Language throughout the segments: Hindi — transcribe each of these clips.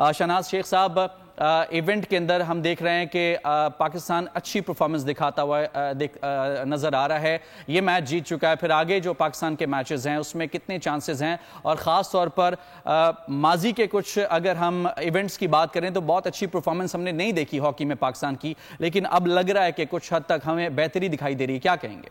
शहनाज शेख साहब, इवेंट के अंदर हम देख रहे हैं कि पाकिस्तान अच्छी परफॉर्मेंस दिखाता हुआ नज़र आ रहा है। ये मैच जीत चुका है, फिर आगे जो पाकिस्तान के मैचेस हैं उसमें कितने चांसेस हैं, और ख़ास तौर पर माजी के कुछ अगर हम इवेंट्स की बात करें तो बहुत अच्छी परफॉर्मेंस हमने नहीं देखी हॉकी में पाकिस्तान की, लेकिन अब लग रहा है कि कुछ हद तक हमें बेहतरी दिखाई दे रही है। क्या कहेंगे?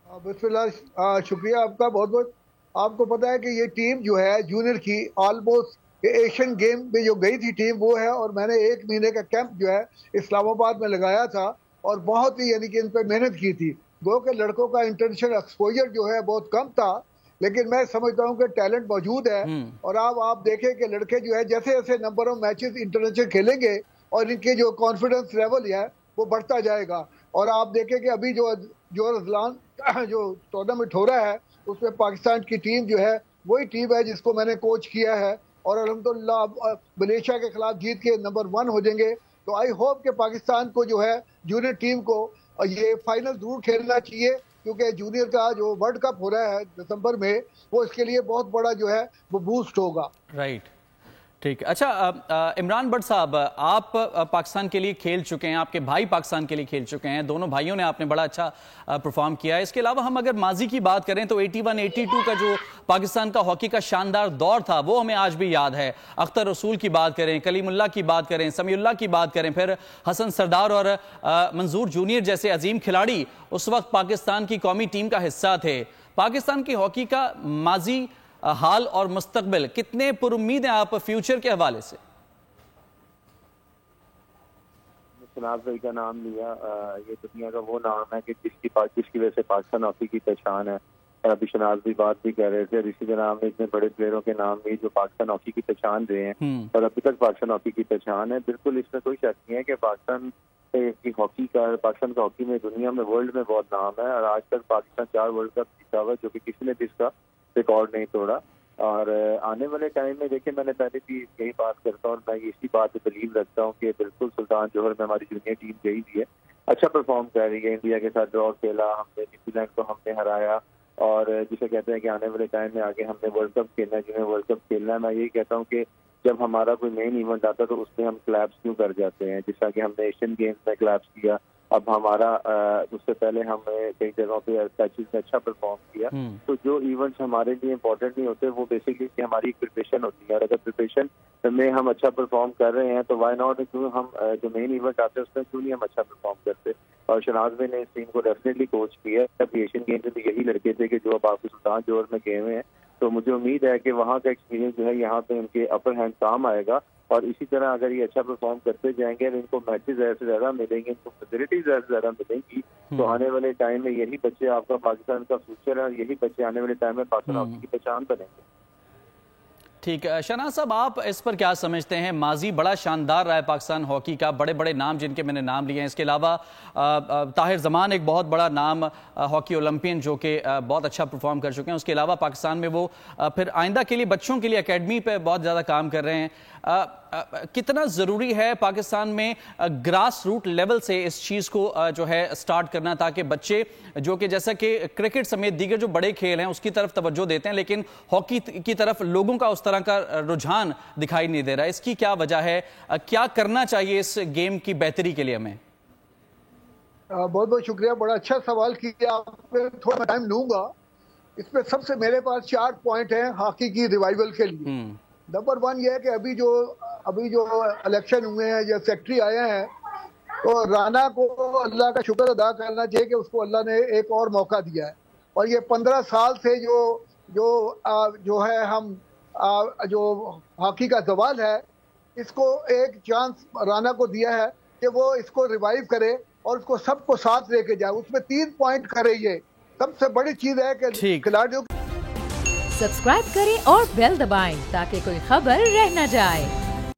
बिस्मिल्लाह, शुक्रिया आपका बहुत बहुत। आपको पता है कि ये टीम जो है जूनियर की ऑलमोस्ट एशियन गेम में जो गई थी टीम वो है, और मैंने 1 महीने का कैंप जो है इस्लामाबाद में लगाया था और बहुत ही यानी कि इन पर मेहनत की थी। गो के लड़कों का इंटरनेशनल एक्सपोजर जो है बहुत कम था, लेकिन मैं समझता हूँ कि टैलेंट मौजूद है। और आप देखें कि लड़के जो है जैसे जैसे नंबर ऑफ मैचेस इंटरनेशनल खेलेंगे और इनके जो कॉन्फिडेंस लेवल है वो बढ़ता जाएगा। और आप देखें कि अभी जो रजलान जो टूर्नामेंट हो रहा है उसमें पाकिस्तान की टीम जो है वही टीम है जिसको मैंने कोच किया है, और अल्हम्दुलिल्लाह मलेशिया के खिलाफ जीत के नंबर 1 हो जाएंगे। तो आई होप कि पाकिस्तान को जो है जूनियर टीम को ये फाइनल जरूर खेलना चाहिए, क्योंकि जूनियर का जो वर्ल्ड कप हो रहा है दिसंबर में वो इसके लिए बहुत बड़ा जो है वो बूस्ट होगा। राइट, ठीक। अच्छा, इमरान भट्ट साहब, आप पाकिस्तान के लिए खेल चुके हैं, आपके भाई पाकिस्तान के लिए खेल चुके हैं, दोनों भाइयों ने आपने बड़ा अच्छा परफॉर्म किया है। इसके अलावा हम अगर माजी की बात करें तो 81-82 का जो पाकिस्तान का हॉकी का शानदार दौर था वो हमें आज भी याद है। अख्तर रसूल की बात करें, कलीमुल्लाह की बात करें, समीउल्लाह की बात करें, फिर हसन सरदार और मंजूर जूनियर जैसे अजीम खिलाड़ी उस वक्त पाकिस्तान की कौमी टीम का हिस्सा थे। पाकिस्तान की हॉकी का माजी, हाल और मुस्तकबिल कितने पुरुम्मीद हैं आप फ्यूचर के हवाले से? शनाज भाई का नाम लिया, ये दुनिया का वो नाम है कि जिसकी वजह से पाकिस्तान हॉकी की पहचान है। अभी शनाज भाई बात भी कर रहे थे, ऋषि जनाब ने इतने बड़े प्लेयरों के नाम भी जो पाकिस्तान हॉकी की पहचान रहे हैं और अभी तक पाकिस्तान हॉकी की पहचान है। बिल्कुल इसमें कोई शक नहीं है कि पाकिस्तान का हॉकी में दुनिया में वर्ल्ड में बहुत नाम है, और आज तक पाकिस्तान 4 वर्ल्ड कप जीता हुआ, जो कि किसी ने भी इसका रिकॉर्ड नहीं तोड़ा। और आने वाले टाइम में देखिए, मैंने पहले भी यही बात करता हूँ और मैं इसी बात पे बिलीव रखता हूँ कि बिल्कुल सुल्तान जोहर में हमारी जूनियर टीम गई भी है, अच्छा परफॉर्म कर रही है। इंडिया के साथ ड्रॉ खेला, हमने न्यूजीलैंड को हमने हराया, और जिसे कहते हैं कि आने वाले टाइम में आगे हमने वर्ल्ड कप खेलना है, जिन्हें वर्ल्ड कप खेलना है। मैं यही कहता हूँ कि जब हमारा कोई मेन इवेंट आता है तो उसमें हम क्लैप्स क्यों कर जाते हैं, जिस तरह कि हमने एशियन गेम्स में क्लैप्स किया। अब हमारा उससे पहले हमने कई जगहों पे टचेस में अच्छा परफॉर्म किया। तो जो इवेंट्स हमारे लिए इम्पोर्टेंट नहीं होते वो बेसिकली हमारी प्रिपरेशन होती है, और अगर प्रिपरेशन में हम अच्छा परफॉर्म कर रहे हैं तो वाई नॉट, क्यों हम जो मेन इवेंट आते हैं उसमें क्यों नहीं हम अच्छा परफॉर्म करते। और शनाज भाई ने इस टीम को डेफिनेटली कोच किया है। अब एशियन गेम्स में तो यही लड़के थे कि जो अब आपके सुल्तान जोहर में गए हुए हैं, तो मुझे उम्मीद है कि वहाँ का एक्सपीरियंस जो है यहाँ पे उनके अपर हैंड काम आएगा। और इसी तरह अगर ये अच्छा परफॉर्म करते जाएंगे और इनको मैचेस ज़्यादा से ज़्यादा मिलेंगे, इनको फैसिलिटीज ज़्यादा से ज़्यादा मिलेंगी, तो आने वाले टाइम में यही बच्चे आपका पाकिस्तान का फ्यूचर है, और यही बच्चे आने वाले टाइम में पाकिस्तान हॉकी की पहचान बनेंगे। ठीक है शहनाज साहब, आप इस पर क्या समझते हैं? माजी बड़ा शानदार रहा है पाकिस्तान हॉकी का, बड़े बड़े नाम जिनके मैंने नाम लिए हैं। इसके अलावा ताहिर जमान एक बहुत बड़ा नाम हॉकी ओलंपियन जो कि बहुत अच्छा परफॉर्म कर चुके हैं। उसके अलावा पाकिस्तान में वो फिर आइंदा के लिए बच्चों के लिए एकेडमी पे बहुत ज़्यादा काम कर रहे हैं। कितना ज़रूरी है पाकिस्तान में ग्रास रूट लेवल से इस चीज़ को जो है स्टार्ट करना, ताकि बच्चे जो कि जैसा कि क्रिकेट समेत दीगर जो बड़े खेल हैं उसकी तरफ तवज्जो देते हैं, लेकिन हॉकी की तरफ लोगों का उस तरह का रुझान दिखाई नहीं दे रहा है। इसकी क्या वजह है? क्या करना चाहिए इस गेम की बेहतरी के लिए हमें? बहुत बहुत शुक्रिया, बड़ा अच्छा सवाल किया आपने। थोड़ा टाइम लूंगा इसमें। सबसे मेरे पास 4 पॉइंट हैं हॉकी की रिवाइवल के लिए। नंबर 1 ये है कि अभी जो इलेक्शन हुए हैं या सेक्रेटरी आए हैं, तो राना को अल्लाह का शुक्र अदा करना चाहिए कि उसको अल्लाह ने एक और मौका दिया है। और ये 15 साल से जो है हम जो हॉकी का सवाल है, इसको एक चांस राना को दिया है कि वो इसको रिवाइव करे और उसको सबको साथ लेके जाए। उसमें 3 पॉइंट करे। ये सबसे बड़ी चीज है कि खिलाड़ियों सब्सक्राइब करें और बेल दबाएं ताकि कोई खबर रह न जाए।